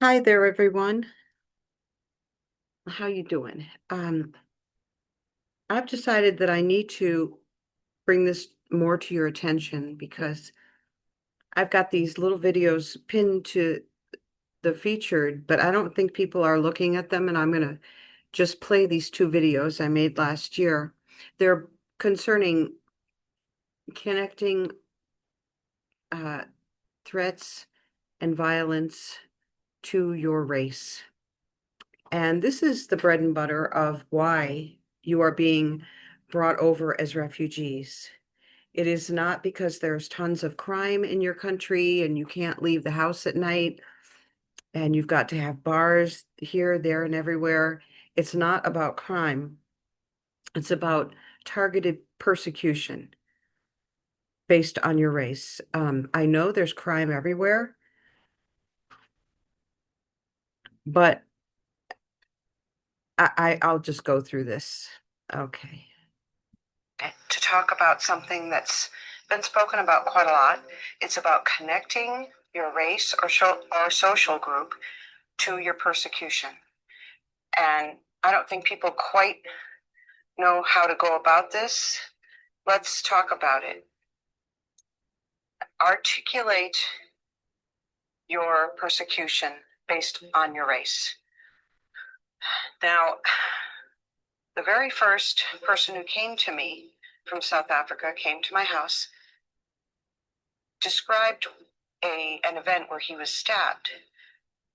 Hi there, everyone. How you doing? I've decided that I need to bring this more to your attention because I've got these little videos pinned to the featured, but I don't think people are looking at them, and I'm gonna just play these two videos I made last year. They're concerning connecting uh, threats and violence to your race. And this is the bread and butter of why you are being brought over as refugees. It is not because there's tons of crime in your country and you can't leave the house at night and you've got to have bars here, there, and everywhere. It's not about crime. It's about targeted persecution based on your race. I know there's crime everywhere, but I'll just go through this. Okay. To talk about something that's been spoken about quite a lot. It's about connecting your race or social group to your persecution. And I don't think people quite know how to go about this. Let's talk about it. Articulate your persecution based on your race. Now, the very first person who came to me from South Africa, came to my house, described an event where he was stabbed.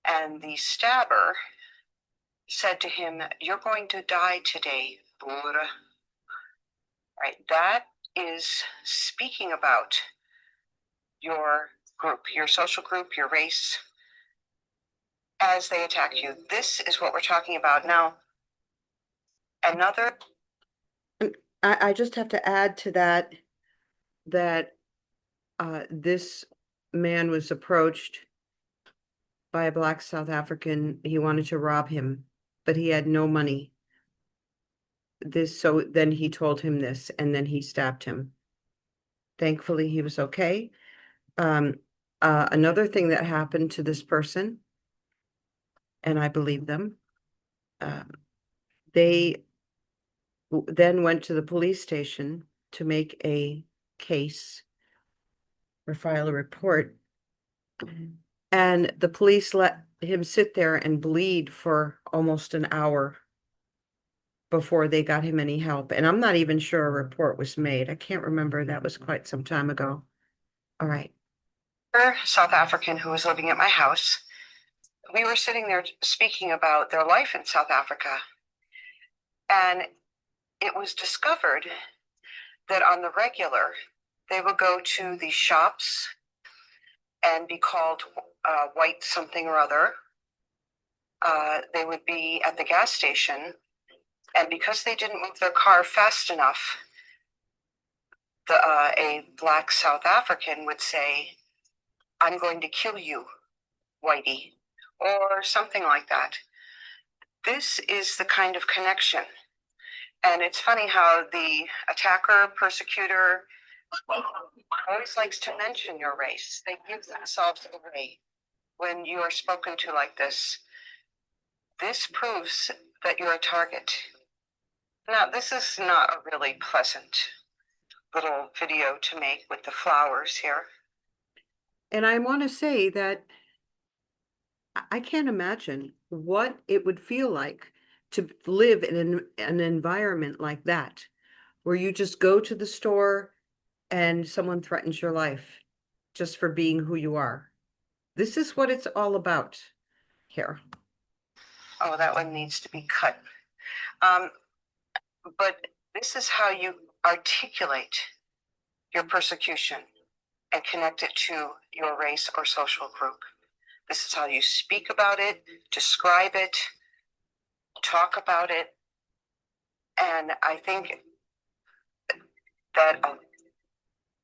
And the stabber said to him, "You're going to die today, Boer." Right? That is speaking about your group, your social group, your race, as they attack you. This is what we're talking about. Now, another. I just have to add to that that this man was approached by a black South African. He wanted to rob him, but he had no money. So then he told him this, and then he stabbed him. Thankfully, he was okay. Um, Another thing that happened to this person, and I believe them, um, they then went to the police station to make a case or file a report. And the police let him sit there and bleed for almost an hour before they got him any help. And I'm not even sure a report was made. I can't remember. That was quite some time ago. All right. South African who was living at my house. We were sitting there speaking about their life in South Africa. And it was discovered that on the regular, they would go to the shops and be called white something or other. They would be at the gas station, and because they didn't move their car fast enough, a black South African would say, "I'm going to kill you, whitey," or something like that. This is the kind of connection. And it's funny how the attacker, persecutor, always likes to mention your race. They give themselves away when you are spoken to like this. This proves that you're a target. Now, this is not a really pleasant little video to make with the flowers here. And I want to say that I can't imagine what it would feel like to live in an environment like that, where you just go to the store and someone threatens your life just for being who you are. This is what it's all about here. Oh, that one needs to be cut. But this is how you articulate your persecution and connect it to your race or social group. This is how you speak about it, describe it, talk about it. And I think that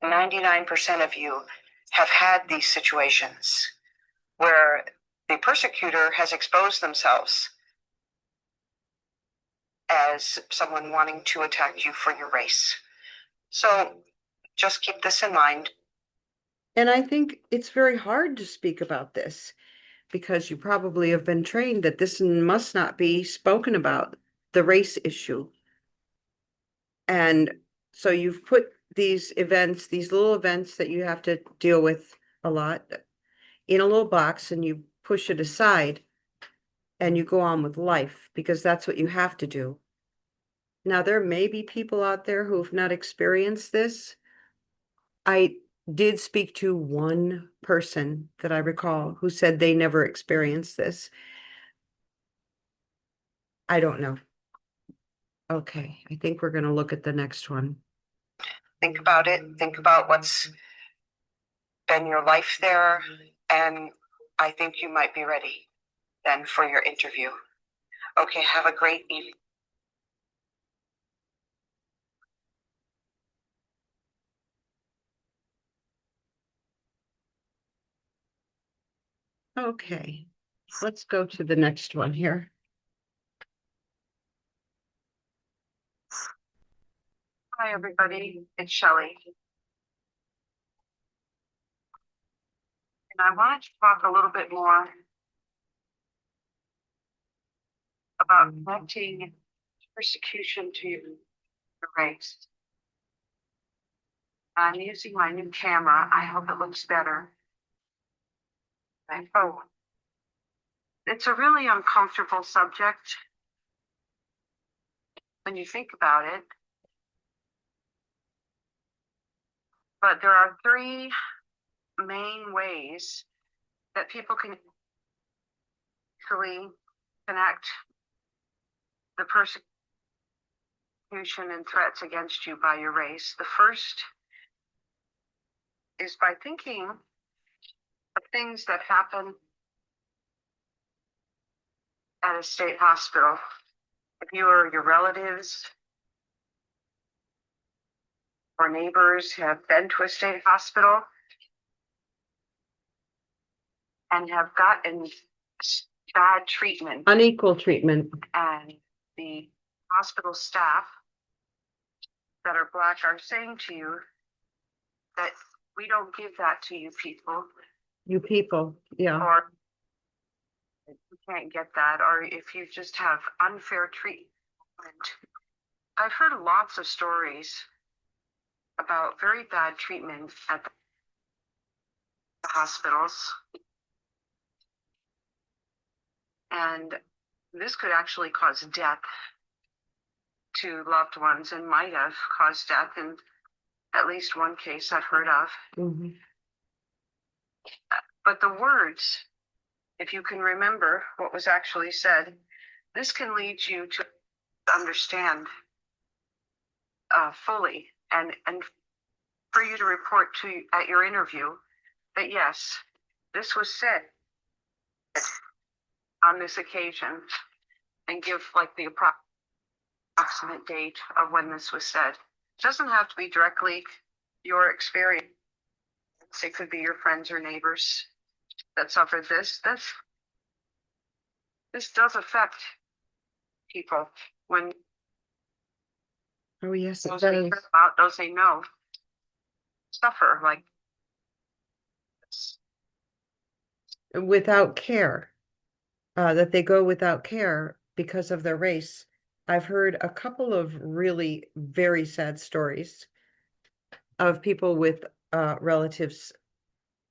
99% of you have had these situations where the persecutor has exposed themselves as someone wanting to attack you for your race. So just keep this in mind. And I think it's very hard to speak about this because you probably have been trained that this must not be spoken about, the race issue. And so you've put these events, these little events that you have to deal with a lot in a little box and you push it aside and you go on with life because that's what you have to do. Now, there may be people out there who have not experienced this. I did speak to one person that I recall who said they never experienced this. I don't know. Okay, I think we're going to look at the next one. Think about it. Think about what's been your life there. And I think you might be ready then for your interview. Okay, have a great evening. Okay, let's go to the next one here. Hi, everybody. It's Shelley. And I wanted to talk a little bit more about connecting persecution to your race. I'm using my new camera. I hope it looks better. Oh, it's a really uncomfortable subject when you think about it. But there are three main ways that people can actually connect the persecution and threats against you by your race. The first is by thinking of things that happen at a state hospital. If you or your relatives or neighbors have been to a state hospital and have gotten bad treatment, unequal treatment, and the hospital staff that are Black are saying to you that we don't give that to you people. You people, yeah. Or you can't get that, or if you just have unfair treatment. I've heard lots of stories about very bad treatment at the hospitals. And this could actually cause death to loved ones and might have caused death in at least one case I've heard of. Mm-hmm. But the words, if you can remember what was actually said, this can lead you to understand fully and for you to report to at your interview that yes, this was said on this occasion, and give like the approximate date of when this was said. It doesn't have to be directly your experience. It could be your friends or neighbors that suffered this. This does affect people when yes, those they care about, those they know, suffer like this. Without care, that they go without care because of their race. I've heard a couple of really very sad stories of people with relatives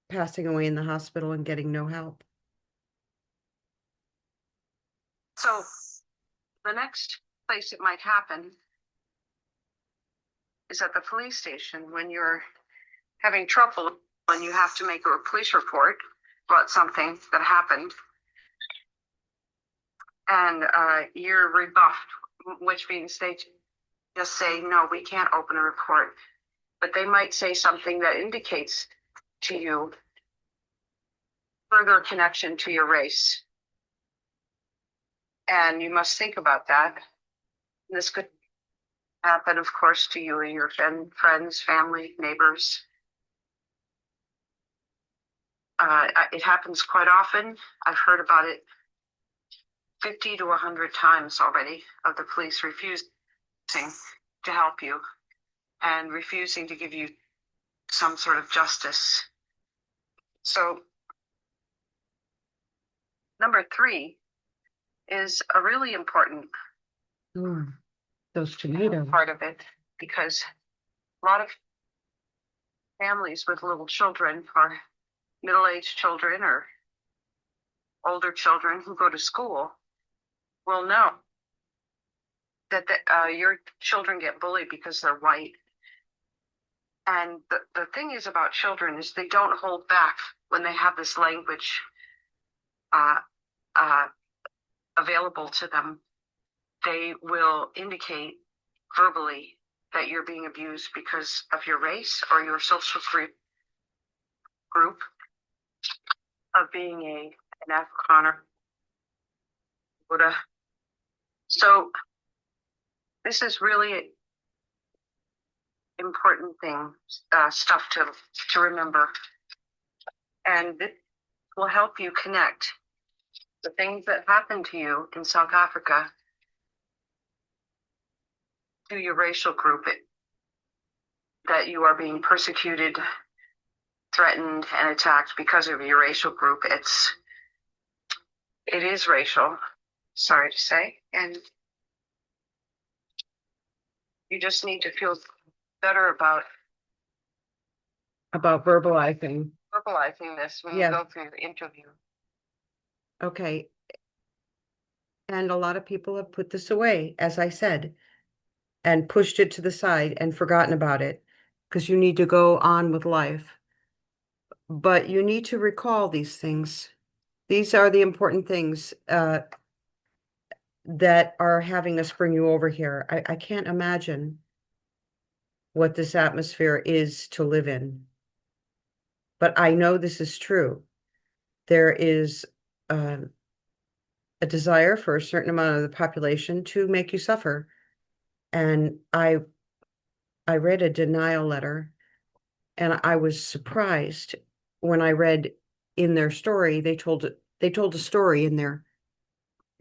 passing away in the hospital and getting no help. So the next place it might happen is at the police station when you're having trouble and you have to make a police report about something that happened. And you're rebuffed, which means they just say, no, we can't open a report. But they might say something that indicates to you further connection to your race. And you must think about that. This could happen, of course, to you and your friends, family, neighbors. It happens quite often. I've heard about it 50 to 100 times already of the police refusing to help you and refusing to give you some sort of justice. So Number 3 is a really important Those tomatoes. part of it, because a lot of families with little children, or middle-aged children, or older children who go to school, will know that your children get bullied because they're white. And the thing is about children is they don't hold back when they have this language uh, uh, available to them. They will indicate verbally that you're being abused because of your race or your social group of being an Afrikaner. So this is really important stuff to remember, and it will help you connect the things that happened to you in South Africa to your racial group, that you are being persecuted, threatened, and attacked because of your racial group. It is racial, sorry to say, and you just need to feel better about verbalizing. this when Yes. you go through your interview. Okay. And a lot of people have put this away, as I said, and pushed it to the side and forgotten about it, because you need to go on with life. But you need to recall these things. These are the important things that are having us bring you over here. I can't imagine what this atmosphere is to live in. But I know this is true. There is a desire for a certain amount of the population to make you suffer. And I read a denial letter, and I was surprised when I read in their story, they told a story in their,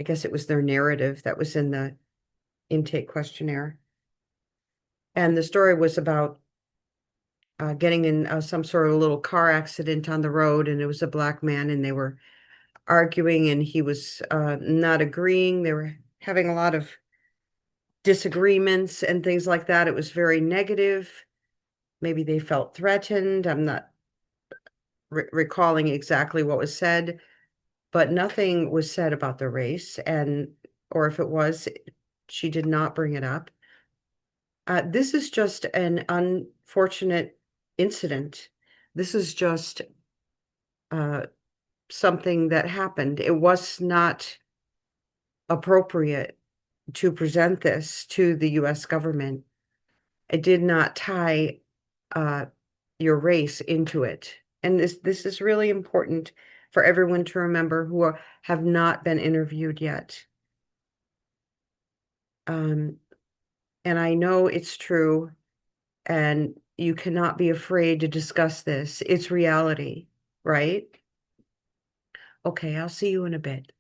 I guess it was their narrative that was in the intake questionnaire. And the story was about getting in some sort of little car accident on the road, and it was a black man, and they were arguing, and he was not agreeing. They were having a lot of disagreements and things like that. It was very negative. Maybe they felt threatened. I'm not recalling exactly what was said, but nothing was said about the race, and or if it was, she did not bring it up. This is just an unfortunate incident. This is just something that happened. It was not appropriate to present this to the US government. It did not tie uh, your race into it. And this is really important for everyone to remember who have not been interviewed yet. And I know it's true, and you cannot be afraid to discuss this. It's reality, right? Okay, I'll see you in a bit.